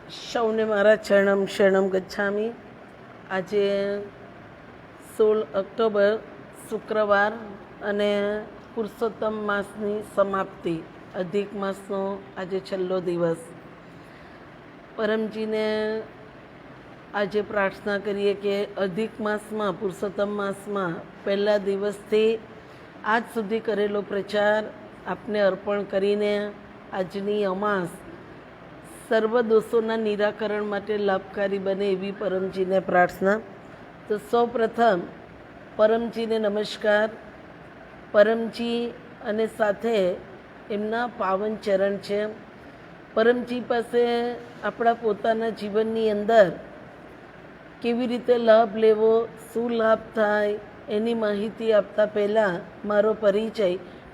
સૌને મારા ચરણમ શરણમ ગચ્છામી. આજે 16 ઓક્ટોબર શુક્રવાર અને પુરુષોત્તમ માસની સમાપ્તિ, અધિક માસનો આજે છેલ્લો દિવસ. પરમજીને આજે પ્રાર્થના કરીએ કે અધિક માસમાં, પુરુષોત્તમ માસમાં પહેલા દિવસથી આજ સુધી કરેલો પ્રચાર આપને અર્પણ કરીને આજની અમાસ સર્વ દોષોના નિરાકરણ માટે લાભકારી બને એવી પરમજીને પ્રાર્થના. તો સૌ પ્રથમ પરમજીને નમસ્કાર. પરમજી અને સાથે એમના પાવન ચરણ છે. પરમજી પાસે આપણા પોતાના જીવનની અંદર કેવી રીતે લાભ લેવો, શું લાભ થાય એની માહિતી આપતા પહેલાં મારો પરિચય.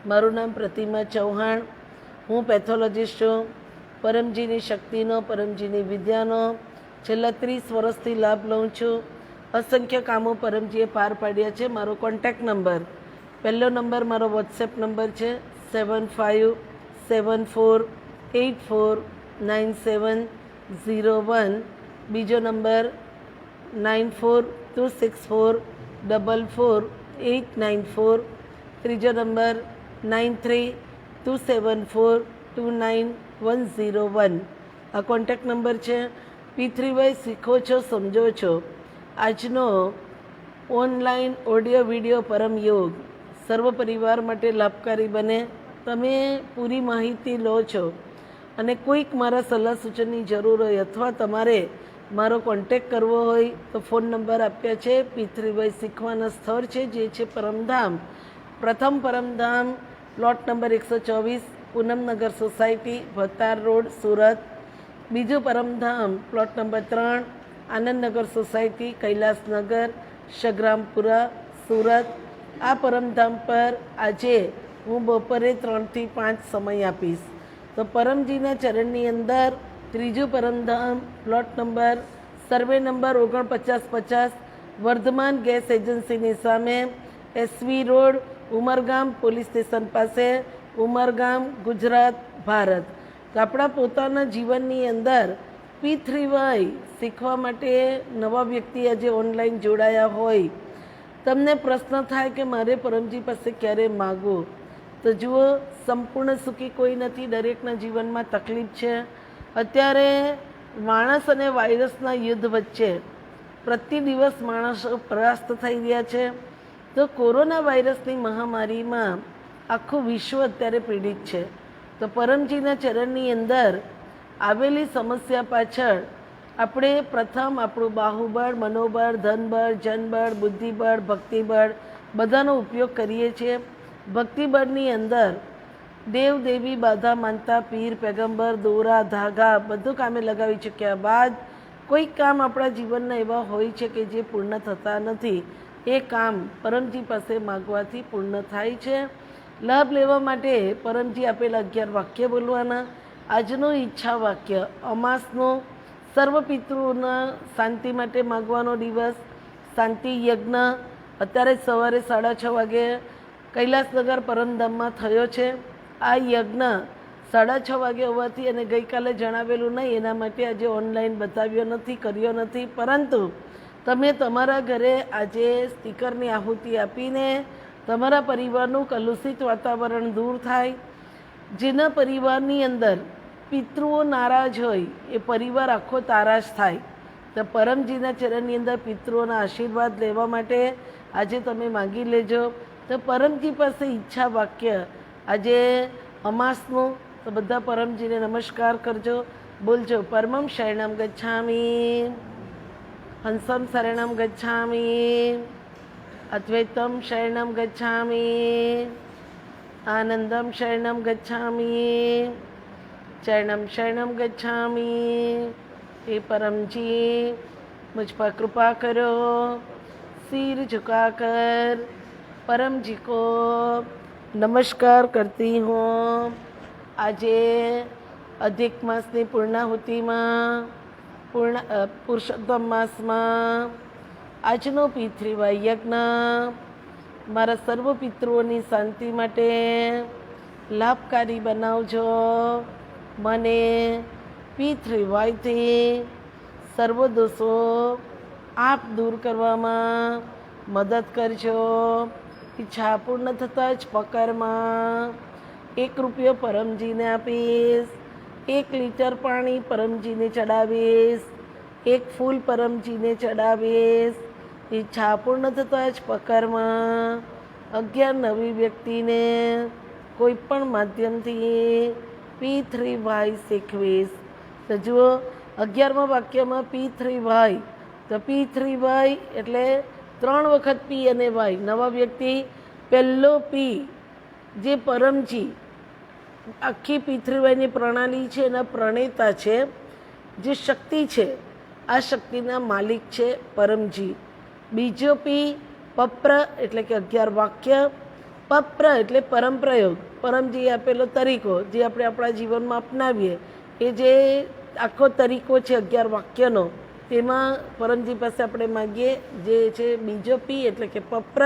મારું નામ પ્રતિમા ચૌહાણ. હું પેથોલોજીસ્ટ છું. પરમજીની શક્તિનો, પરમજીની વિદ્યાનો છેલ્લા 30 વર્ષથી લાભ લઉં છું. અસંખ્ય કામો પરમજીએ પાર પાડ્યા છે. મારો કોન્ટેક્ટ નંબર, પહેલો નંબર મારો વોટ્સએપ નંબર છે 7574849701. બીજો નંબર 9426444894. ત્રીજો નંબર 9327429101. આ કોન્ટેક્ટ નંબર છે. P3Y શીખો છો, સમજો છો. આજનો ઓનલાઈન ઓડિયો વિડીયો પરમ યોગ સર્વ પરિવાર માટે લાભકારી બને. તમે પૂરી માહિતી લો છો અને કોઈક મારા સલાહ સૂચનની જરૂર હોય અથવા તમારે મારો કોન્ટેક્ટ કરવો હોય તો ફોન નંબર આપ્યા છે. P3Y શીખવાના સ્થળ છે જે છે પરમધામ. પ્રથમ Paramdham, plot number 124, Poonamnagar society, Bhatar road, Surat. બીજું Paramdham, plot number 3, Anandnagar society, Kailashnagar, Shagrampura, Surat. આ પરમધામ પર આજે હું બપોરે 3 થી 5 સમય આપીશ. તો પરમજીના ચરણની અંદર ત્રીજું Paramdham, plot number, survey number 4950, Vardhaman gas એજન્સીની સામે, SV road, Umargam police station પાસે, ઉમરગામ, ગુજરાત, ભારત. તો આપણા પોતાના જીવનની અંદર P3Y શીખવા માટે નવા વ્યક્તિ આજે ઓનલાઈન જોડાયા હોય, તમને પ્રશ્ન થાય કે મારે પરમજી પાસે ક્યારે માગવું, તો જુઓ, સંપૂર્ણ સુખી કોઈ નથી. દરેકના જીવનમાં તકલીફ છે. અત્યારે માણસ અને વાયરસના યુદ્ધ વચ્ચે પ્રતિ દિવસ માણસો પરાસ્ત થઈ રહ્યા છે. તો કોરોના વાયરસની મહામારીમાં આખું વિશ્વ અત્યારે પીડિત છે. તો પરમજીના ચરણની અંદર આવેલી સમસ્યા પાછળ આપણે પ્રથમ આપણું બાહુબળ, મનોબળ, ધનબળ, જનબળ, બુદ્ધિબળ, ભક્તિબળ બધાનો ઉપયોગ કરીએ છીએ. ભક્તિબળની અંદર દેવ દેવી, બાધા માનતા પીર, પેગમ્બર, દોરા, ધાગા બધું કામે લગાવી ચૂક્યા બાદ કોઈ કામ આપણા જીવનના એવા હોય છે કે જે પૂર્ણ થતા નથી. એ કામ પરમજી પાસે માગવાથી પૂર્ણ થાય છે. લાભ લેવા માટે પરમજી આપેલા 11 વાક્ય બોલવાના. આજનું ઈચ્છા વાક્ય, અમાસનો સર્વ પિતૃઓના શાંતિ માટે માગવાનો દિવસ, શાંતિ યજ્ઞ અત્યારે સવારે 6:30 વાગે કૈલાસનગર પરમધામમાં થયો છે. આ યજ્ઞ 6:30 વાગે હોવાથી અને ગઈકાલે જણાવેલું નહીં એના માટે આજે ઓનલાઈન બતાવ્યો નથી, કર્યો નથી. પરંતુ તમે તમારા ઘરે આજે સ્ટીકરની આહુતિ આપીને તમારા પરિવારનું કલુષિત વાતાવરણ દૂર થાય. જેના પરિવારની અંદર પિતૃઓ નારાજ હોય એ પરિવાર આખો તારાશ થાય. તો પરમજીના ચરણની અંદર પિતૃઓના આશીર્વાદ લેવા માટે આજે તમે માગી લેજો. તો પરમજી પાસે ઈચ્છા વાક્ય આજે અમાસનું. તો બધા પરમજીને નમસ્કાર કરજો, બોલજો પરમમ શરણમ ગચ્છામી, હંસમ શરણમ ગચ્છામી, અદ્વૈતમ શરણમ ગચ્છામી, આનંદમ શરણમ ગચ્છામી, ચરણમ શરણમ ગચ્છામી. हे परमजी, मुझ पर कृपा करो. सिर झुकाकर परमजी को नमस्कार करती हूँ. આજે અધિક માસની પૂર્ણાહુતિમાં, પુરુષોત્તમ માસમાં આજનો P3Y યજ્ઞ મારા સર્વ પિતૃઓની શાંતિ માટે લાભકારી બનાવજો. મને P3Y થી સર્વ દોષો આપ દૂર કરવામાં મદદ કરજો. ઈચ્છા પૂર્ણ થતાં જ પકરમાં 1 રૂપિયો પરમજીને આપીશ, 1 લીટર પાણી પરમજીને ચડાવીશ, 1 ફૂલ પરમજીને ચડાવીશ. ઈચ્છા પૂર્ણ થતાં જ પકરમાં 11 નવી વ્યક્તિને કોઈ પણ માધ્યમથી P3Y શીખવીશ. તો જુઓ 11મા વાક્યમાં P3Y, તો P3Y એટલે 3 વખત P અને Y. નવા વ્યક્તિ પહેલો P જે પરમજી આખી P3Yની પ્રણાલી છે એના પ્રણેતા છે, જે શક્તિ છે આ શક્તિના માલિક છે પરમજી. બીજો P પપ્ર એટલે કે 11 વાક્ય. પપ્ર એટલે પરમપ્રયોગ, પરમજી આપેલો તરીકો જે આપણે આપણા જીવનમાં અપનાવીએ એ જે આખો તરીકો છે 11 વાક્યનો, તેમાં પરમજી પાસે આપણે માગીએ, જે છે બીજો P એટલે કે પપ્ર.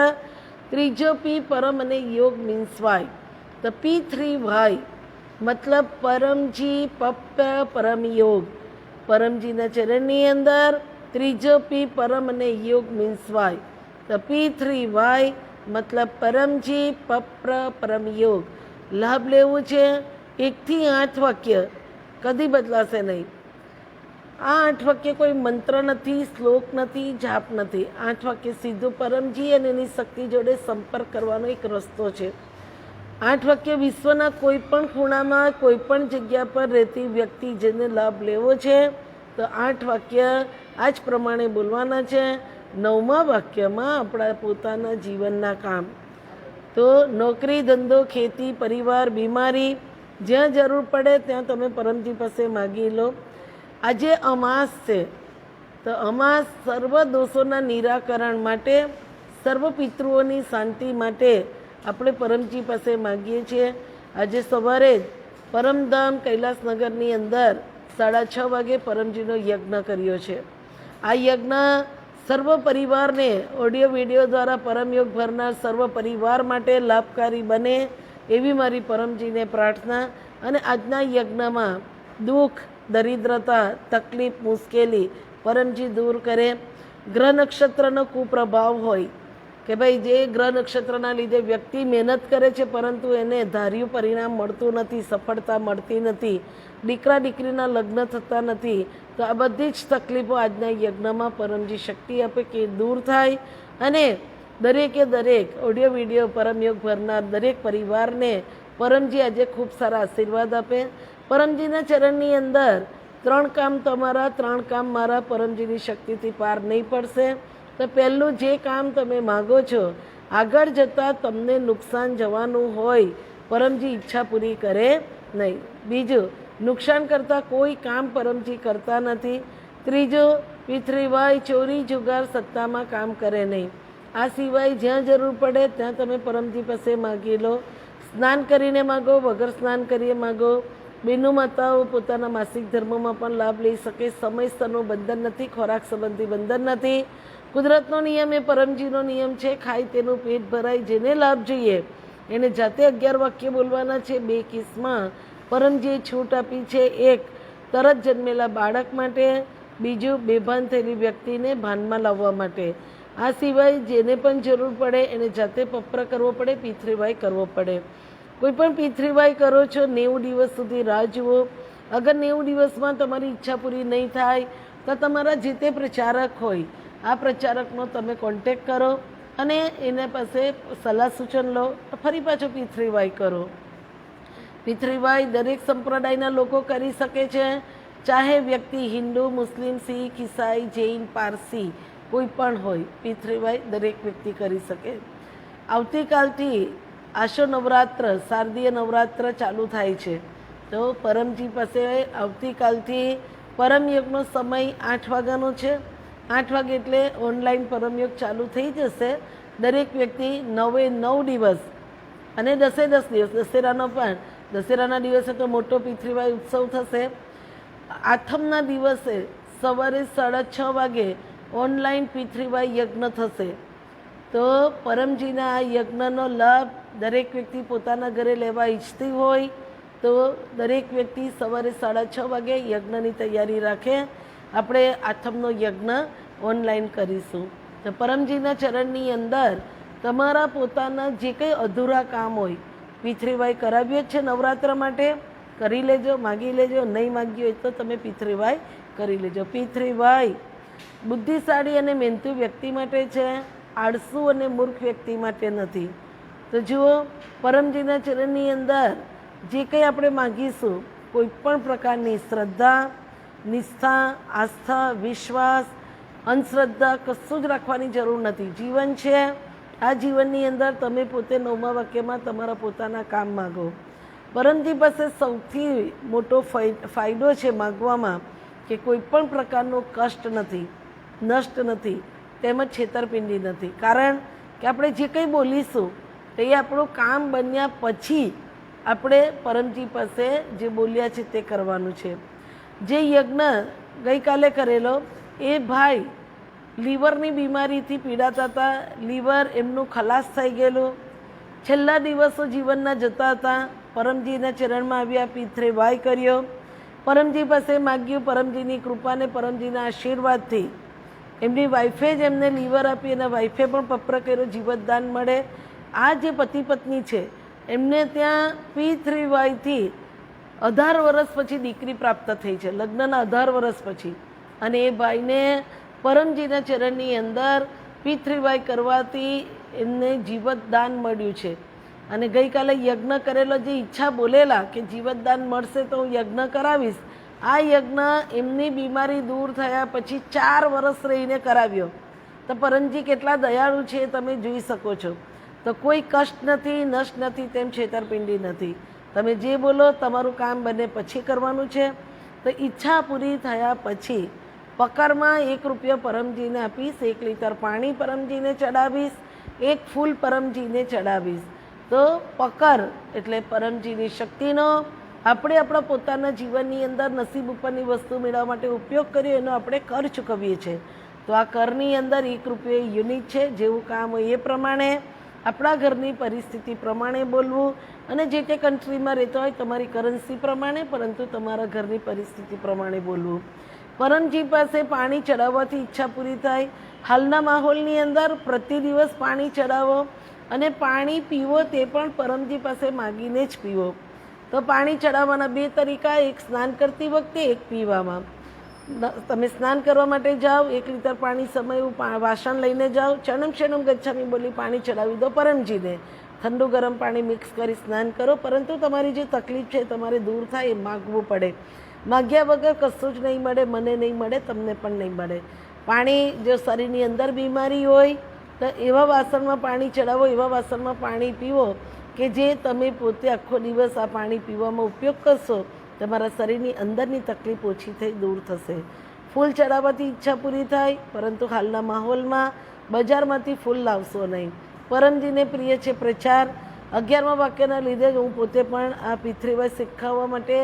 ત્રીજો P પરમ અને યોગ મીન્સ વાય. તો P3Y મતલબ પરમજી પપ્ર પરમ યોગ. પરમજીના ચરણની અંદર ત્રીજો P પરમ અને યોગ મીન્સ વાય. તો P3Y મતલબ પરમજી પપ્ર પરમ યોગ. લાભ લેવું છે 1 થી 8 વાક્ય, કદી બદલાશે નહીં. આ 8 વાક્ય કોઈ મંત્ર નથી, શ્લોક નથી, જાપ નથી. 8 વાક્ય સીધું પરમજી અને એની શક્તિ જોડે સંપર્ક કરવાનો એક રસ્તો છે. 8 વાક્ય વિશ્વના કોઈ પણ ખૂણામાં કોઈ પણ જગ્યા પર રહેતી વ્યક્તિ જેને લાભ લેવો છે તો 8 વાક્ય આ જ પ્રમાણે બોલવાના છે. 9મા વાક્યમાં આપણા પોતાના જીવનના કામ, તો નોકરી, ધંધો, ખેતી, પરિવાર, બીમારી, જ્યાં જરૂર પડે ત્યાં તમે પરમજી પાસે માગી લો. આજે અમાસ છે, તો અમાસ સર્વ દોષોના નિરાકરણ માટે, સર્વ પિતૃઓની શાંતિ માટે આપણે પરમજી પાસે માગીએ છીએ. આજે સવારે જ પરમધામ કૈલાસનગરની અંદર 6:30 વાગે પરમજીનો યજ્ઞ કર્યો છે. આ યજ્ઞ સર્વ પરિવારને ઓડિયો વિડીયો દ્વારા પરમયોગ ભરનાર સર્વ પરિવાર માટે લાભકારી બને એવી મારી પરમજીને પ્રાર્થના. અને આજના યજ્ઞમાં દુઃખ, દરિદ્રતા, તકલીફ, મુશ્કેલી પરમજી દૂર કરે. ગ્રહ નક્ષત્રનો કુપ્રભાવ હોય કે ભાઈ જે ગ્રહ નક્ષત્રના લીધે વ્યક્તિ મહેનત કરે છે પરંતુ એને ધાર્યું પરિણામ મળતું નથી, સફળતા મળતી નથી, દીકરા દીકરીના લગ્ન થતા નથી, તો આ બધી જ તકલીફો આજના યજ્ઞમાં પરમજી શક્તિ આપે કે દૂર થાય. અને દરેકે દરેક ઓડિયો વિડીયો પરમયોગ ભરનાર દરેક પરિવારને પરમજી આજે ખૂબ સારા આશીર્વાદ આપે. પરમજીના ચરણની અંદર 3 કામ તમારા, 3 કામ મારા પરમજીની શક્તિથી પાર નહીં પડશે. તો પહેલું જે કામ તમે માગો છો, આગળ જતાં તમને નુકસાન જવાનું હોય, પરમજી ઈચ્છા પૂરી કરે નહીં. બીજું, નુકસાન કરતાં કોઈ કામ પરમજી કરતા નથી. ત્રીજું, P3Y ચોરી, જુગાર, સત્તામાં કામ કરે નહીં. આ સિવાય જ્યાં જરૂર પડે ત્યાં તમે પરમજી પાસે માગી લો. સ્નાન કરીને માગો, વગર સ્નાન કરીએ માગો. બહેનો માતાઓ પોતાના માસિક ધર્મમાં પણ લાભ લઈ શકે. સમયસરનું બંધન નથી, ખોરાક સંબંધી બંધન નથી. કુદરતનો નિયમ એ પરમજીનો નિયમ છે, ખાય તેનું પેટ ભરાય. જેને લાભ જોઈએ એને જાતે 11 વાક્ય બોલવાના છે. 2 કેસમાં પરમજીએ છૂટ આપી છે. 1 તરત જન્મેલા બાળક માટે, બીજું બેભાન થયેલી વ્યક્તિને ભાનમાં લાવવા માટે. આ સિવાય જેને પણ જરૂર પડે એને જાતે પપ્ર કરવો પડે, P3Y કરવો પડે. કોઈ પણ P3Y કરો છો 90 દિવસ સુધી રાહ જુઓ. અગર 90 દિવસમાં તમારી ઈચ્છા પૂરી નહીં થાય તો તમારા જે તે પ્રચારક હોય, આ પ્રચારકનો તમે કોન્ટેક કરો અને એના પાસે સલાહ સૂચન લો. ફરી પાછો P3Y કરો. P3Y દરેક સંપ્રદાયના લોકો કરી શકે છે, ચાહે વ્યક્તિ હિન્દુ, મુસ્લિમ, શીખ, ઈસાઈ, જૈન, પારસી કોઈ પણ હોય. P3Y દરેક વ્યક્તિ કરી શકે. આવતીકાલથી આશો નવરાત્ર, શારદીય નવરાત્ર ચાલુ થાય છે. તો પરમજી પાસે આવતીકાલથી પરમયોગનો સમય 8 વાગ્યાનો છે. 8 વાગે એટલે ઓનલાઈન પરમયોગ ચાલુ થઈ જશે. દરેક વ્યક્તિ 9 દિવસ અને 10 દિવસ, દશેરાનો પણ, દશેરાના દિવસે તો મોટો P3Y ઉત્સવ થશે. આઠમના દિવસે સવારે 6:30 વાગે ઓનલાઈન P3Y યજ્ઞ થશે. તો પરમજીના આ યજ્ઞનો લાભ દરેક વ્યક્તિ પોતાના ઘરે લેવા ઈચ્છતી હોય તો દરેક વ્યક્તિ સવારે 6:30 વાગે યજ્ઞની તૈયારી રાખે. આપણે આથમનો યજ્ઞ ઓનલાઈન કરીશું. તો પરમજીના ચરણની અંદર તમારા પોતાના જે કંઈ અધૂરા કામ હોય, પિતૃવાય કરાવ્યો જ છે નવરાત્ર માટે, કરી લેજો, માગી લેજો. નહીં માગ્યું હોય તો તમે પિતૃવાય કરી લેજો. પિતૃવાય બુદ્ધિશાળી અને મહેનતુ વ્યક્તિ માટે છે, આળસુ અને મૂર્ખ વ્યક્તિ માટે નથી. તો જુઓ, પરમજીના ચરણની અંદર જે કંઈ આપણે માગીશું, કોઈ પણ પ્રકારની શ્રદ્ધા, નિષ્ઠા, આસ્થા, વિશ્વાસ, અંધશ્રદ્ધા કશું જ રાખવાની જરૂર નથી. જીવન છે, આ જીવનની અંદર તમે પોતે 9મા વાક્યમાં તમારા પોતાના કામ માગો. પરમજી પાસે સૌથી મોટો ફાયદો છે માગવામાં કે કોઈ પણ પ્રકારનો કષ્ટ નથી, નષ્ટ નથી, તેમજ છેતરપિંડી નથી. કારણ કે આપણે જે કંઈ બોલીશું એ આપણું કામ બન્યા પછી આપણે પરમજી પાસે જે બોલ્યા છે તે કરવાનું છે. જે યજ્ઞ ગઈકાલે કરેલો, એ ભાઈ લીવરની બીમારીથી પીડાતા હતા. લીવર એમનું ખલાસ થઈ ગયેલું, છેલ્લા દિવસો જીવનના જતા હતા. પરમજીના ચરણમાં આવ્યા, પિતૃવાય કર્યો, પરમજી પાસે માગ્યું. પરમજીની કૃપાને પરમજીના આશીર્વાદથી એમની વાઈફે જ એમને લીવર આપી, અને વાઈફે પણ પપ્ર કર્યો, જીવતદાન મળે. આ જે પતિ પત્ની છે એમને ત્યાં પિતૃવાયથી 18 વર્ષ પછી દીકરી પ્રાપ્ત થઈ છે, લગ્નના 18 વર્ષ પછી. અને એ ભાઈને પરમજીના ચરણની અંદર પિતૃવાય કરવાથી એમને જીવતદાન મળ્યું છે. અને ગઈકાલે યજ્ઞ કરેલો, જે ઈચ્છા બોલેલા કે જીવતદાન મળશે તો હું યજ્ઞ કરાવીશ, આ યજ્ઞ એમની બીમારી દૂર થયા પછી 4 વર્ષ રહીને કરાવ્યો. તો પરમજી કેટલા દયાળુ છે એ તમે જોઈ શકો છો. તો કોઈ કષ્ટ નથી, નષ્ટ નથી, તેમ છેતરપિંડી નથી. તમે જે બોલો તમારું કામ બને પછી કરવાનું છે. તો ઈચ્છા પૂરી થયા પછી પકરમાં 1 રૂપિયો પરમજીને આપીશ, 1 લીટર પાણી પરમજીને ચડાવીશ, 1 ફૂલ પરમજીને ચડાવીશ. તો પકર એટલે પરમજીની શક્તિનો આપણે આપણા પોતાના જીવનની અંદર નસીબ ઉપરની વસ્તુ મેળવવા માટે ઉપયોગ કર્યો, એનો આપણે કર ચૂકવીએ છીએ. તો આ કરની અંદર 1 રૂપિયો યુનિટ છે. જેવું કામ હોય એ પ્રમાણે આપણા ઘરની પરિસ્થિતિ પ્રમાણે બોલવું, અને જે તે કન્ટ્રીમાં રહેતો હોય તમારી કરન્સી પ્રમાણે, પરંતુ તમારા ઘરની પરિસ્થિતિ પ્રમાણે બોલવું. પરમજી પાસે પાણી ચડાવવાથી ઈચ્છા પૂરી થાય. હાલના માહોલની અંદર પ્રતિ દિવસ પાણી ચડાવો, અને પાણી પીવો તે પણ પરમજી પાસે માગીને જ પીવો. તો પાણી ચડાવવાના 2 તરીકા, એક સ્નાન કરતી વખતે, એક પીવામાં. તમે સ્નાન કરવા માટે જાઓ, 1 લીટર પાણી સમયવું વાસણ લઈને જાઓ, ચણમ ચણમ ગચ્છામી બોલી પાણી ચડાવી દો પરમજીને. ઠંડુ ગરમ પાણી મિક્સ કરી સ્નાન કરો. પરંતુ તમારી જે તકલીફ છે તમારે દૂર થાય એ માગવું પડે. માગ્યા વગર કશું જ નહીં મળે, મને નહીં મળે, તમને પણ નહીં મળે. પાણી જો શરીરની અંદર બીમારી હોય તો એવા વાસણમાં પાણી ચડાવો, એવા વાસણમાં પાણી પીવો કે જે તમે પોતે આખો દિવસ આ પાણી પીવામાં ઉપયોગ કરશો, તમારા શરીરની અંદરની તકલીફ ઓછી થઈ દૂર થશે. ફૂલ ચડાવવાથી ઈચ્છા પૂરી થાય, પરંતુ હાલના માહોલમાં બજારમાંથી ફૂલ લાવશો નહીં. પરમજીને પ્રિય છે પ્રચાર. 11મા વાક્યના લીધે હું પોતે પણ આ પિતૃવાય શીખવવા માટે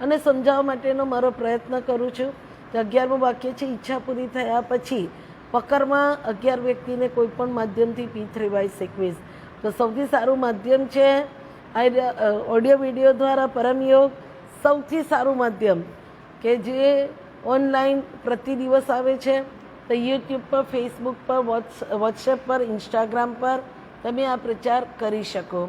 અને સમજાવવા માટેનો મારો પ્રયત્ન કરું છું. તો 11મું વાક્ય છે, ઈચ્છા પૂરી થયા પછી પકરમાં 11 વ્યક્તિને કોઈ પણ માધ્યમથી પિતૃવાય શીખવીશ. તો સૌથી સારું માધ્યમ છે ઓડિયો વિડીયો દ્વારા પરમયોગ. સૌથી સારું માધ્યમ કે જે ઓનલાઈન પ્રતિ દિવસ આવે છે. તો યુટ્યુબ પર, ફેસબુક પર, વોટ્સએપ પર, ઇન્સ્ટાગ્રામ પર તમે આ પ્રચાર કરી શકો.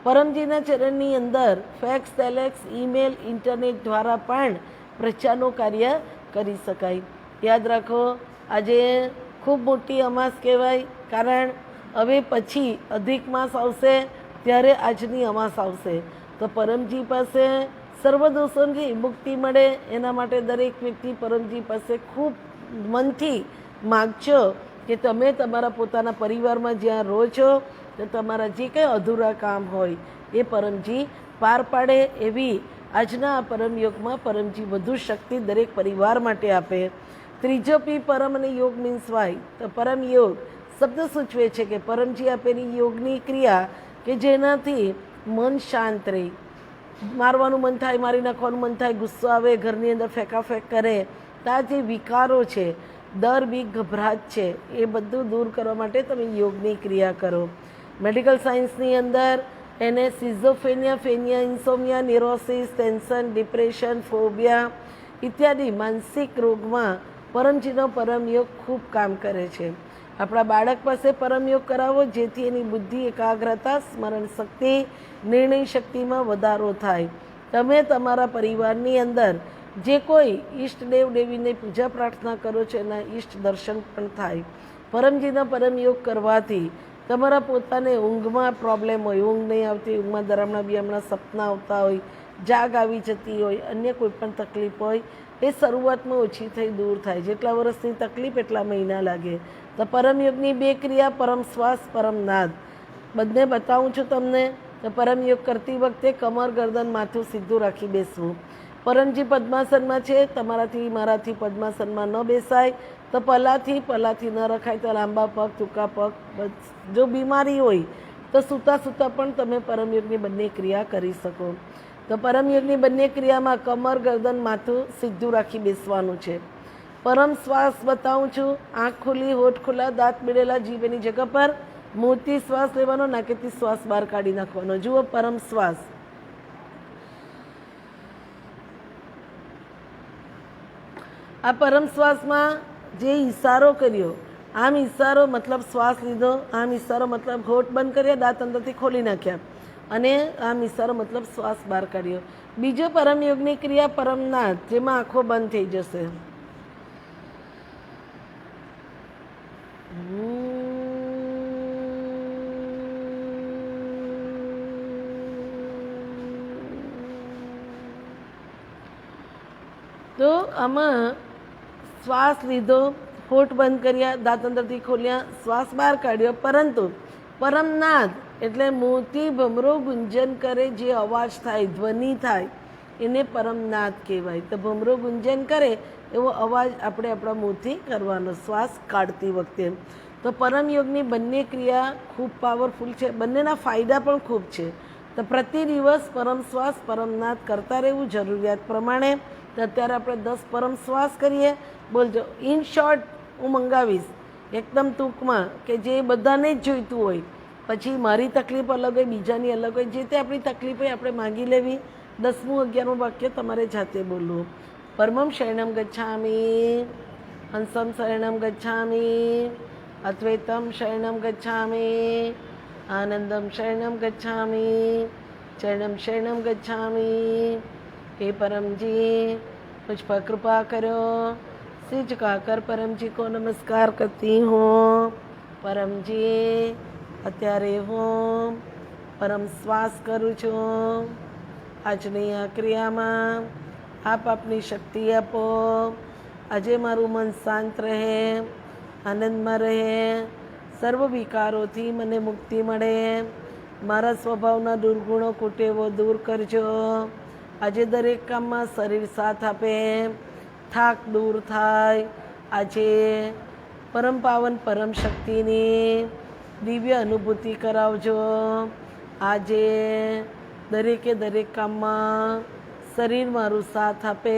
પરમજીના ચરણની અંદર ફેક્સ, ટેલેક્સ, ઈમેલ, ઇન્ટરનેટ દ્વારા પણ પ્રચારનું કાર્ય કરી શકાય. યાદ રાખો, આજે ખૂબ મોટી અમાસ કહેવાય, કારણ હવે પછી અધિક માસ આવશે ત્યારે આજની અમાસ આવશે. તો પરમજી પાસે સર્વ દોષોની મુક્તિ મળે એના માટે દરેક વ્યક્તિ પરમજી પાસે ખૂબ મનથી માગજો કે તમે તમારા પોતાના પરિવારમાં જ્યાં રહો છો તો તમારા જે કંઈ અધૂરા કામ હોય એ પરમજી પાર પાડે. એવી આજના આ પરમયોગમાં પરમજી વધુ શક્તિ દરેક પરિવાર માટે આપે. ત્રીજો પી પરમ અને યોગ મીન્સ વાય. તો પરમ યોગ શબ્દ સૂચવે છે કે પરમજી આપેલી યોગની ક્રિયા કે જેનાથી મન શાંત રહે. મારવાનું મન થાય, મારી નાખવાનું મન થાય, ગુસ્સો આવે, ઘરની અંદર ફેંકાફેંક કરે, તો આ જે વિકારો છે, ડર, બીક, ગભરાટ છે, એ બધું દૂર કરવા માટે તમે યોગની ક્રિયા કરો. મેડિકલ સાયન્સની અંદર એને સિઝોફેનિયા, ફેનિયા, ઇન્સોમિયા, નિરોસિસ, ટેન્શન, ડિપ્રેશન, ફોબિયા ઇત્યાદિ માનસિક રોગમાં પરમજીનો પરમયોગ ખૂબ કામ કરે છે. આપણા બાળક પાસે પરમયોગ કરાવો, જેથી એની બુદ્ધિ, એકાગ્રતા, સ્મરણ શક્તિ, નિર્ણય શક્તિમાં વધારો થાય. તમે તમારા પરિવારની અંદર જે કોઈ ઈષ્ટદેવ દેવીને પૂજા પ્રાર્થના કરો છો એના ઈષ્ટ દર્શન પણ થાય. પરમજીના પરમયોગ કરવાથી તમારા પોતાને ઊંઘમાં પ્રોબ્લેમ હોય, ઊંઘ નહીં આવતી, ઊંઘમાં દરામણા બિયામણા સપના આવતા હોય, જાગ આવી જતી હોય, અન્ય કોઈ પણ તકલીફ હોય, એ શરૂઆતમાં ઓછી થઈ દૂર થાય. જેટલા વર્ષની તકલીફ એટલા મહિના લાગે. તો પરમયોગની 2 ક્રિયા, પરમ શ્વાસ, પરમ નાદ, બંને બતાવું છું તમને. તો પરમયોગ કરતી વખતે કમર, ગરદન, માથું સીધું રાખી બેસવું. પરમજી પદ્માસનમાં છે, તમારાથી મારાથી પદ્માસનમાં ન બેસાય તો પલાથી ન રખાય તો લાંબા પગ, ટૂંકા પગ. જો બીમારી હોય તો સૂતા સૂતા પણ તમે પરમયોગની બંને ક્રિયા કરી શકો. તો પરમયોગની બંને ક્રિયામાં કમર, ગરદન, માથું સીધું રાખી બેસવાનું છે. પરમ શ્વાસ બતાવું છું. આંખ ખુલ્લી, હોઠ ખુલ્લા, દાંત બીડેલા, જીભ એની જગ્યા પર, મોતી શ્વાસ લેવાનો, નાકેથી શ્વાસ બહાર કાઢી નાખવાનો. જુઓ પરમ શ્વાસ. આ પરમ શ્વાસમાં જે ઈશારો કર્યો, આમ ઈશારો મતલબ શ્વાસ લીધો, આમ ઈશારો મતલબ હોઠ બંધ કર્યા, દાંત અંદરથી ખોલી નાખ્યા, અને આમ ઈશારો મતલબ શ્વાસ બહાર કાઢ્યો. બીજો પરમયોગની ક્રિયા પરમનાદ, જેમાં આંખો બંધ થઈ જશે. તો આમાં શ્વાસ લીધો, હોઠ બંધ કર્યા, દાંત અંદરથી ખોલ્યા, શ્વાસ બહાર કાઢ્યો, પરંતુ પરમનાદ એટલે મોતી ભમરો ગુંજન કરે, જે અવાજ થાય, ધ્વનિ થાય, એને પરમનાદ કહેવાય. તો ભમરો ગુંજન કરે એવો અવાજ આપણે આપણા મોંથી કરવાનો શ્વાસ કાઢતી વખતે. તો પરમયોગની બંને ક્રિયા ખૂબ પાવરફુલ છે, બંનેના ફાયદા પણ ખૂબ છે. તો પ્રતિ દિવસ પરમ શ્વાસ, પરમનાદ કરતા રહેવું જરૂરિયાત પ્રમાણે. તો અત્યારે આપણે 10 પરમ શ્વાસ કરીએ. બોલજો. ઇન શોર્ટ હું મંગાવીશ એકદમ ટૂંકમાં, કે જે બધાને જ જોઈતું હોય. પછી મારી તકલીફ અલગ હોય, બીજાની અલગ હોય, જે તે આપણી તકલીફ હોય આપણે માગી લેવી. 10મું 11મું વાક્ય તમારે જાતે બોલવું. પરમં શરણમ ગચ્છામિ, હંસમ શરણમ ગચ્છામિ, અદ્વૈતમ શરણમ ગચ્છામિ, આનંદમ શરણમ ગચ્છામિ, ચરણમ શરણમ ગચ્છામિ. हे परम जी, मुझ पर कृपा करो. सिर झुकाकर परम जी को नमस्कार करती हूँ. परम जी, અત્યારે હું પરમ શ્વાસ કરું છું. આજની આ ક્રિયામાં આપ આપની શક્તિ આપો. આજે મારું મન શાંત રહે, આનંદમાં રહે, સર્વ વિકારોથી મને મુક્તિ મળે. મારા સ્વભાવના દુર્ગુણો કુટેવો દૂર કરજો. આજે દરેક કામમાં શરીર સાથ આપે, થાક દૂર થાય. આજે પરમ પાવન પરમ શક્તિની દિવ્ય અનુભૂતિ કરાવજો. આજે દરેકે દરેક કામમાં શરીર મારું સાથ આપે.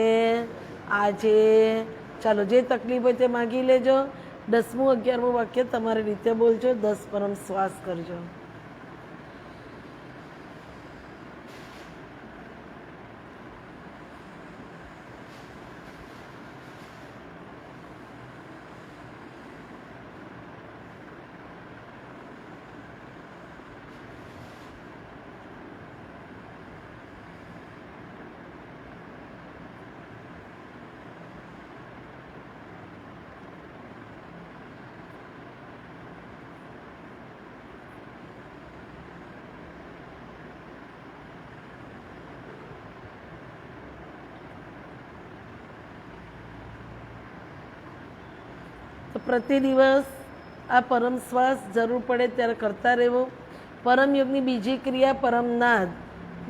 આજે ચાલો જે તકલીફ હોય તે માગી લેજો. 10મું 11મું વાક્ય તમારી રીતે બોલજો. 10 પરમ શ્વાસ કરજો. તો પ્રતિ દિવસ આ પરમ શ્વાસ જરૂર પડે ત્યારે કરતા રહેવો. પરમયોગની બીજી ક્રિયા પરમનાદ.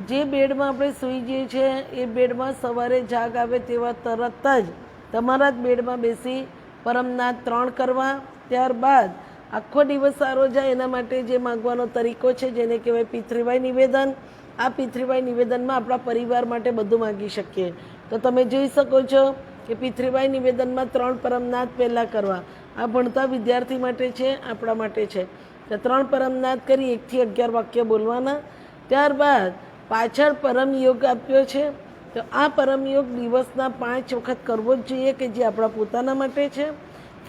જે બેડમાં આપણે સૂઈ જઈએ છીએ એ બેડમાં સવારે જાગ આવે તેવા તરત જ તમારા જ બેડમાં બેસી પરમનાદ 3 કરવા. ત્યારબાદ આખો દિવસ સારો જાય એના માટે જે માગવાનો તરીકો છે, જેને કહેવાય પિતૃવાય નિવેદન. આ પિતૃવાય નિવેદનમાં આપણા પરિવાર માટે બધું માગી શકીએ. તો તમે જોઈ શકો છો કે પિતૃવાય નિવેદનમાં 3 પરમનાદ પહેલાં કરવા. આ ભણતા વિદ્યાર્થી માટે છે, આપણા માટે છે. તો 3 પરમનાદ કરી 1 થી 11 વાક્ય બોલવાના. ત્યારબાદ પાછળ પરમ યોગ આપ્યો છે. તો આ પરમ યોગ દિવસના 5 વખત કરવો જ જોઈએ, કે જે આપણા પોતાના માટે છે,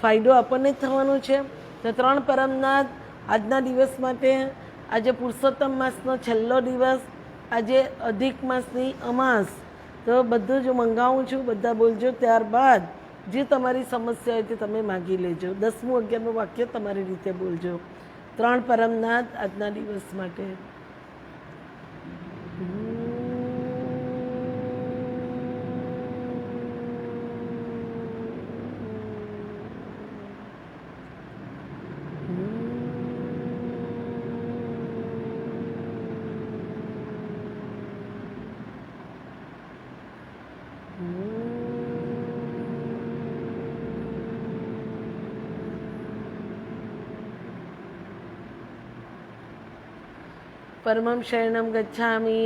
ફાયદો આપણને જ થવાનો છે. તો 3 પરમનાથ આજના દિવસ માટે. આજે પુરુષોત્તમ માસનો છેલ્લો દિવસ, આજે અધિક માસની અમાસ. તો બધું જ મંગાવું છું, બધા બોલજો. ત્યારબાદ જે તમારી સમસ્યા હોય તે તમે માગી લેજો. 10મું 11મું વાક્ય તમારી રીતે બોલજો. 3 પરમનાથ આજના દિવસ માટે. परमं शरणं गच्छामि,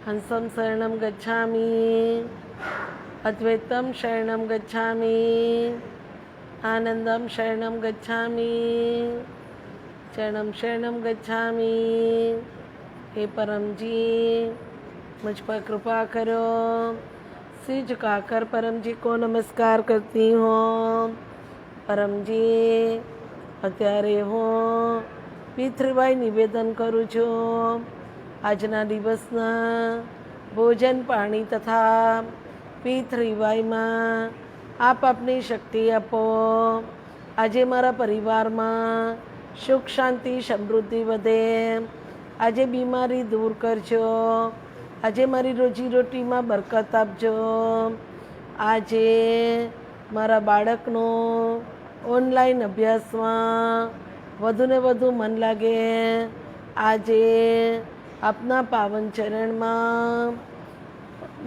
हंसं शरणं गच्छामि, अद्वैतं शरणं गच्छामि, आनंदं शरणं गच्छामि, चरणं शरणं गच्छामि. हे परम जी, मुझ पर कृपा करो. सिर झुकाकर परम जी को नमस्कार करती हूँ. परम जी, અત્યારે હું પિતૃભાઈ નિવેદન કરું છું. આજના દિવસના ભોજન પાણી તથા પિતૃભાઈમાં આપ આપની શક્તિ આપો. આજે મારા પરિવારમાં સુખ શાંતિ સમૃદ્ધિ વધે. આજે બીમારી દૂર કરજો. આજે મારી રોજીરોટીમાં બરકત આપજો. આજે મારા બાળકનો ઓનલાઈન અભ્યાસમાં વધુ ને વધુ મન લાગે. આજે આપના પાવન ચરણમાં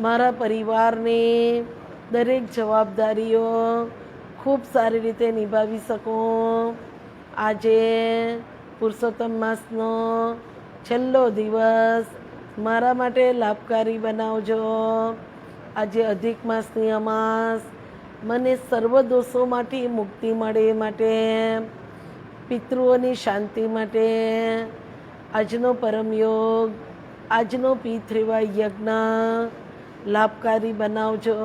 મારા પરિવારની દરેક જવાબદારીઓ ખૂબ સારી રીતે નિભાવી શકું. આજે પુરુષોત્તમ માસનો છેલ્લો દિવસ મારા માટે લાભકારી બનાવજો. આજે અધિક માસની અમાસ, મને સર્વ દોષોમાંથી મુક્તિ મળે માટે, પિતૃઓની શાંતિ માટે આજનો પરમયોગ, આજનો પિતૃવા યજ્ઞ લાભકારી બનાવજો.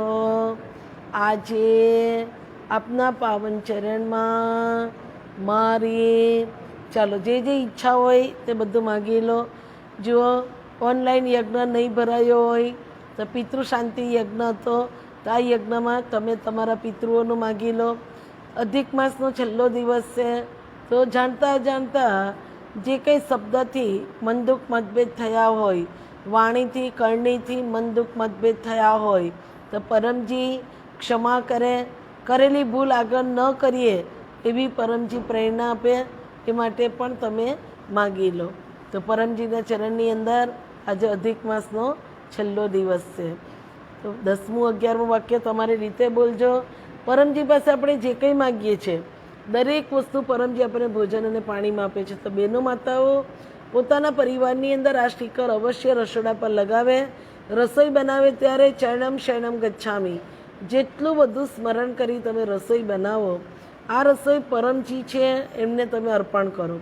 આજે આપના પાવન ચરણમાં મારી ચાલો જે જે ઈચ્છા હોય તે બધું માગી લો. જુઓ, ઓનલાઈન યજ્ઞ નહીં ભરાયો હોય તો પિતૃ શાંતિ યજ્ઞ હતો, તો આ યજ્ઞમાં તમે તમારા પિતૃઓનું માગી લો. અધિક માસનો છેલ્લો દિવસ છે, તો જાણતા જાણતા જે કંઈ શબ્દથી મનદુખ મતભેદ થયા હોય, વાણીથી કરણીથી મનદુખ મતભેદ થયા હોય, તો પરમજી ક્ષમા કરે. કરેલી ભૂલ આગળ ન કરીએ એવી પરમજી પ્રેરણા આપે, એ માટે પણ તમે માગી લો. તો પરમજીના ચરણની અંદર આજે અધિક માસનો છેલ્લો દિવસ છે. તો 10મું 11મું વાક્ય તમારી રીતે બોલજો. પરમજી પાસે આપણે જે કંઈ માગીએ છીએ દરેક વસ્તુ પરમજી આપણને ભોજન અને પાણીમાં આપે છે. તો બહેનો માતાઓ પોતાના પરિવારની અંદર આ સ્ટીકર અવશ્ય રસોડા પર લગાવે. રસોઈ બનાવે ત્યારે ચરણમ શરણમ ગચ્છામી જેટલું બધું સ્મરણ કરી તમે રસોઈ બનાવો. આ રસોઈ પરમજી છે એમને તમે અર્પણ કરો.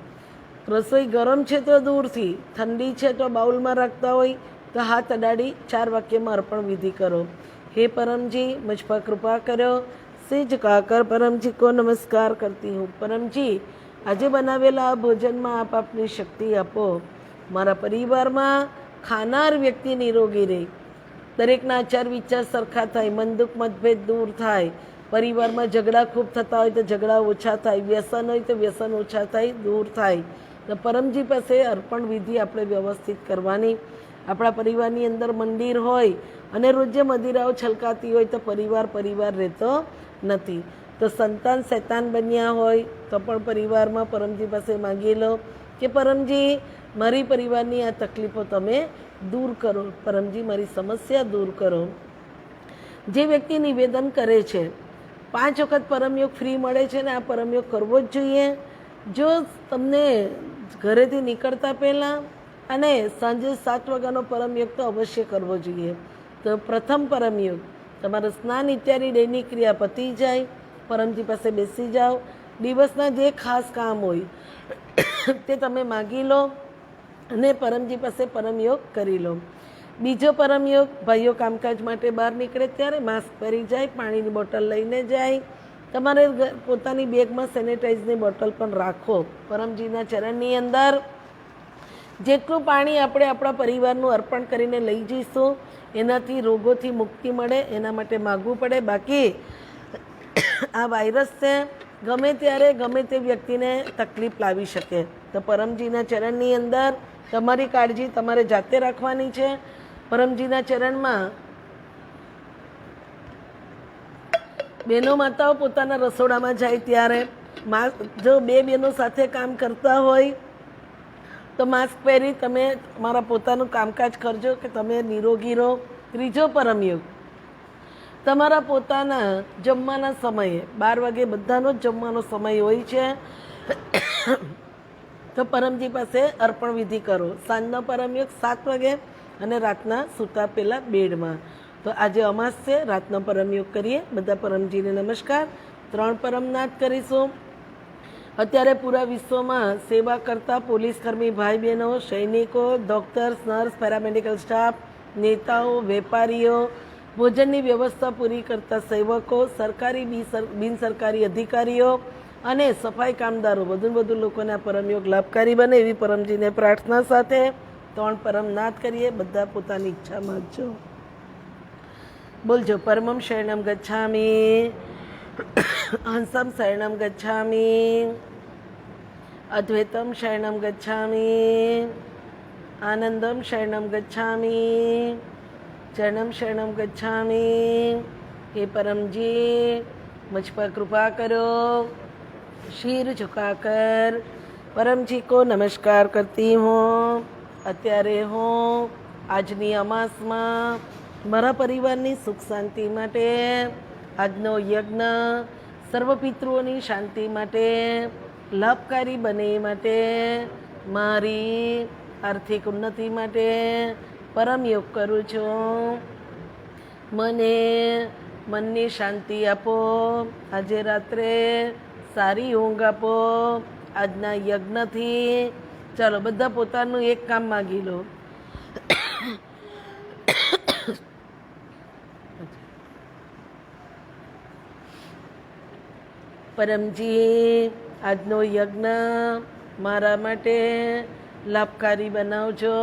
રસોઈ ગરમ છે તો દૂરથી, ઠંડી છે તો બાઉલમાં રાખતા હોય તો હાથ અડાડી 4 વાક્યમાં અર્પણ વિધિ કરો. हे परम जी, मुझ पर कृपा करो. सिर झुकाकर परम जी को नमस्कार करती हूँ. परम जी, આજે બનાવેલા આ ભોજનમાં આપ આપની શક્તિ આપો. મારા પરિવારમાં ખાનાર વ્યક્તિ નિરોગી રહે. દરેકના આચાર વિચાર સરખા થાય, મન દુઃખ મતભેદ દૂર થાય. પરિવારમાં ઝઘડા ખૂબ થતા હોય તો ઝઘડા ઓછા થાય, વ્યસન હોય તો વ્યસન ઓછા થાય, દૂર થાય. તો પરમજી પાસે અર્પણ વિધિ આપણે વ્યવસ્થિત કરવાની. આપણા પરિવારની અંદર મંદિર હોય અને રોજે મદિરાઓ છલકાતી હોય તો પરિવાર રહેતો નથી. તો સંતાન શૈતાન બન્યા હોય તો પણ પરિવારમાં પરમજી પાસે માગી લો કે પરમજી મારી પરિવારની આ તકલીફો તમે દૂર કરો. પરમજી મારી સમસ્યા દૂર કરો. જે વ્યક્તિ નિવેદન કરે છે 5 વખત પરમયોગ ફ્રી મળે છે ને આ પરમયોગ કરવો જ જોઈએ. જો તમને ઘરેથી નીકળતા પહેલાં અને સાંજે 7 વાગ્યાનો પરમયોગ તો અવશ્ય કરવો જોઈએ. તો પ્રથમ પરમયોગ તમારું સ્નાન ઇત્યાદિ દૈનિક ક્રિયા પતી જાય, પરમજી પાસે બેસી જાઓ. દિવસના જે ખાસ કામ હોય તે તમે માગી લો. અને પરમજી પાસે પરમયોગ કરી લો. બીજો પરમયોગ, ભાઈઓ કામકાજ માટે બહાર નીકળે ત્યારે માસ્ક પહેરી જાય, પાણીની બોટલ લઈને જાય. તમારે પોતાની બેગમાં સેનેટાઈઝની બોટલ પણ રાખો. પરમજીના ચરણની અંદર જેટલું પાણી આપણે આપણા પરિવારનું અર્પણ કરીને લઈ જઈશું એનાથી રોગોથી મુક્તિ મળે, એના માટે માગવું પડે. બાકી આ વાયરસ છે, ગમે ત્યારે ગમે તે વ્યક્તિને તકલીફ લાવી શકે. તો પરમજીના ચરણની અંદર તમારી કાળજી તમારે જાતે રાખવાની છે. પરમજીના ચરણમાં બહેનો માતાઓ પોતાના રસોડામાં જાય ત્યારે જો બે બહેનો સાથે કામ કરતા હોય તો માસ્ક પહેરી તમે તમારા પોતાનું કામકાજ કરજો કે તમે નિરોગી રહો. ત્રીજો પરમયોગ, તમારા પોતાના જમવાના સમયે 12 વાગે બધાનો જ જમવાનો સમય હોય છે, તો પરમજી પાસે અર્પણ વિધિ કરો. સાંજનો પરમયોગ 7 વાગે અને રાતના સૂતા પહેલાં બેડમાં. તો આજે અમાસ છે, રાતનો પરમયોગ કરીએ. બધા પરમજીને નમસ્કાર. 3 પરમનાથ કરીશું. અત્યારે પૂરા વિશ્વમાં સેવા કરતા પોલીસકર્મી ભાઈ બહેનો, સૈનિકો, ડૉક્ટર્સ, નર્સ, પેરામેડિકલ સ્ટાફ, નેતાઓ, વેપારીઓ, ભોજનની વ્યવસ્થા પૂરી કરતા સેવકો, સરકારી બિનસરકારી અધિકારીઓ અને સફાઈ કામદારો, વધુ લોકોને આ પરમયોગ લાભકારી બને એવી પરમજીને પ્રાર્થના સાથે 3 પરમનાથ કરીએ. બધા પોતાની ઈચ્છા માગજો. બોલજો. પરમમ શરણમ ગચ્છામિ, હંસમ શરણમ ગચ્છામિ, અદ્વૈતમ શરણમ ગચ્છામિ, આનંદમ શરણમ ગચ્છામિ, ચરણમ શરણમ ગચ્છામિ. हे परमजी मुझ पर कृपा करो. शीर झुकाकर परमजी को नमस्कार करती હું. અત્યારે હું આજની અમાસમાં મારા પરિવારની સુખ શાંતિ માટે, આજનો યજ્ઞ સર્વ પિતૃઓની શાંતિ માટે, લાભકારી બને માટે, મારી આર્થિક ઉન્નતિ માટે પરમયોગ કરું છું. મને મનની શાંતિ આપો. આજે રાત્રે સારી ઊંઘ આપો આજના યજ્ઞથી. ચાલો બધા પોતાનું એક કામ માગી લો. પરમજી આજનો યજ્ઞ મારા માટે લાભકારી બનાવજો.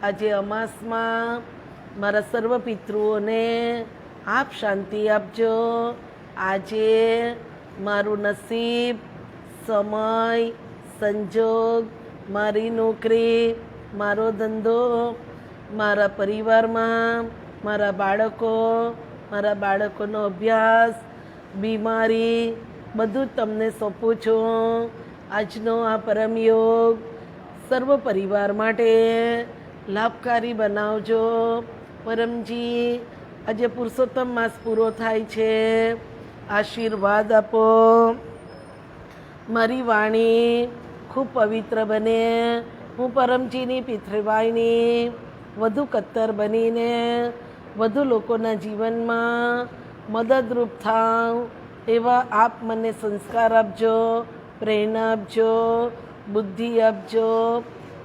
આજે અમાસમાં મારા સર્વ પિતૃઓને આપ શાંતિ આપજો. આજે મારું નસીબ, સમય, સંજોગ, મારી નોકરી, મારો ધંધો, મારા પરિવારમાં મારા બાળકોનો અભ્યાસ, બીમારી બધું જ તમને સોંપું છું. આજનો આ પરમયોગ સર્વ પરિવાર માટે લાભકારી બનાવજો. પરમજી આજે પુરુષોત્તમ માસ પૂરો થાય છે. આશીર્વાદ આપો. મારી વાણી ખૂબ પવિત્ર બને. હું પરમજીની પિતૃવાહિની વધુ કત્તર બનીને વધુ લોકોના જીવનમાં મદદરૂપ થાવ એવા આપ મને સંસ્કાર આપજો, પ્રેરણા આપજો, બુદ્ધિ આપજો.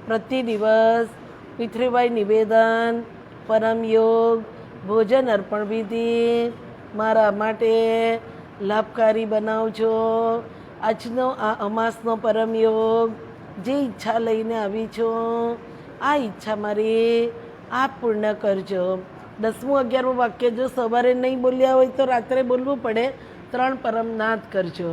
પ્રતિ દિવસ પિતૃવાય નિવેદન, પરમયોગ, ભોજન અર્પણ વિધિ મારા માટે લાભકારી બનાવજો. આજનો આ અમાસનો પરમયોગ જે ઈચ્છા લઈને આવી છું, આ ઈચ્છા મારી આપ પૂર્ણ કરજો. 10મું 11મું વાક્ય જો સવારે નહીં બોલ્યા હોય તો રાત્રે બોલવું પડે. 3 પરમનાથ કરજો.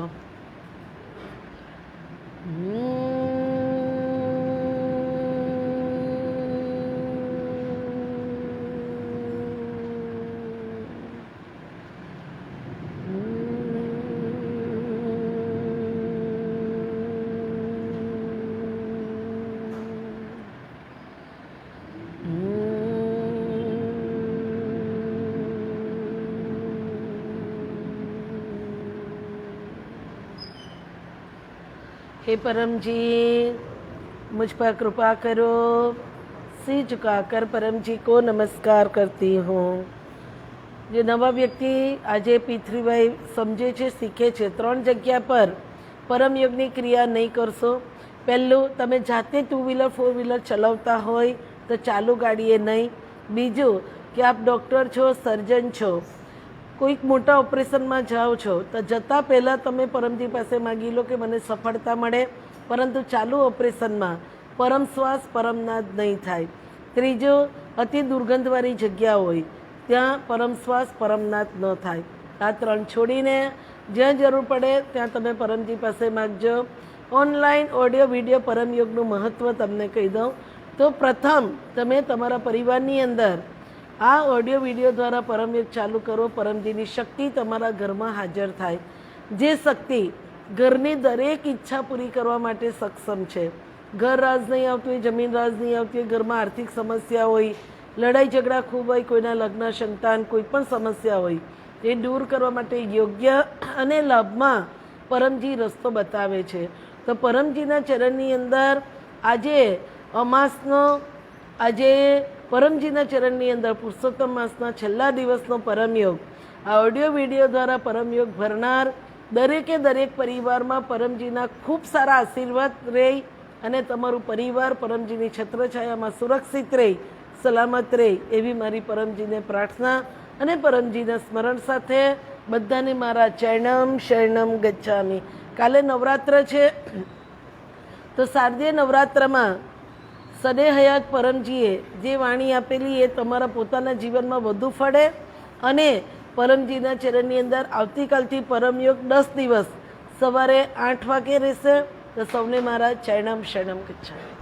हे परमजी मुझ पर कृपा करो. सिर झुकाकर परमजी को नमस्कार करती हूँ. જે નવા વ્યક્તિ આજે પિતૃભાઈ સમજે છે, શીખે છે, 3 જગ્યા પર પરમયોગની ક્રિયા નહીં કરશો પહેલું, તમે જાતે 2 વ્હીલર 4 વ્હીલર ચલાવતા હોય તો ચાલુ ગાડીએ નહીં. બીજું કે આપ ડૉક્ટર છો, સર્જન છો, કોઈક મોટા ઓપરેશનમાં જાઓ છો તો જતાં પહેલાં તમે પરમજી પાસે માગી લો કે મને સફળતા મળે, પરંતુ ચાલુ ઓપરેશનમાં પરમ શ્વાસ પરમનાદ નહીં થાય. ત્રીજું, અતિ દુર્ગંધવાળી જગ્યા હોય ત્યાં પરમ શ્વાસ પરમનાદ ન થાય. આ 3 છોડીને જ્યાં જરૂર પડે ત્યાં તમે પરમજી પાસે માગજો. ઓનલાઈન ઓડિયો વિડીયો પરમયોગનું મહત્ત્વ તમને કહી દઉં તો પ્રથમ તમે તમારા પરિવારની અંદર આ ઓડિયો વિડીયો દ્વારા પરમયોગ ચાલુ કરો. પરમજીની શક્તિ તમારા ઘરમાં હાજર થાય, જે શક્તિ ઘરની દરેક ઈચ્છા પૂરી કરવા માટે સક્ષમ છે. ઘર રાજ નહીં આવતું હોય, જમીન રાજ નહીં આવતી હોય, ઘરમાં આર્થિક સમસ્યા હોય, લડાઈ ઝઘડા ખૂબ હોય, કોઈના લગ્ન સંતાન કોઈ પણ સમસ્યા હોય, એ દૂર કરવા માટે યોગ્ય અને લાભમાં પરમજી રસ્તો બતાવે છે. તો પરમજીના ચરણની અંદર આજે અમાસનો, આજે પરમજીના ચરણની અંદર પુરુષોત્તમ માસના છેલ્લા દિવસનો પરમયોગ, આ ઓડિયો વિડીયો દ્વારા પરમયોગ ભરનાર દરેક પરિવારમાં પરમજીના ખૂબ સારા આશીર્વાદ રહે અને તમારું પરિવાર પરમજીની છત્રછાયામાં સુરક્ષિત રહે, સલામત રહે, એવી મારી પરમજીને પ્રાર્થના અને પરમજીના સ્મરણ સાથે બધાને મારા ચરણમ શરણમ ગચ્છામિ. કાલે નવરાત્ર છે તો શારદીય નવરાત્રમાં સદે હયાત પરમજીએ જે વાણી આપેલી એ તમારા પોતાના જીવનમાં વધુ ફળે અને પરમજીના ચરણની અંદર આવતીકાલથી પરમયોગ 10 દિવસ સવારે 8 વાગે રહેશે. તો સૌને મારા ચરણમ શરણમ ગચ્છામિ.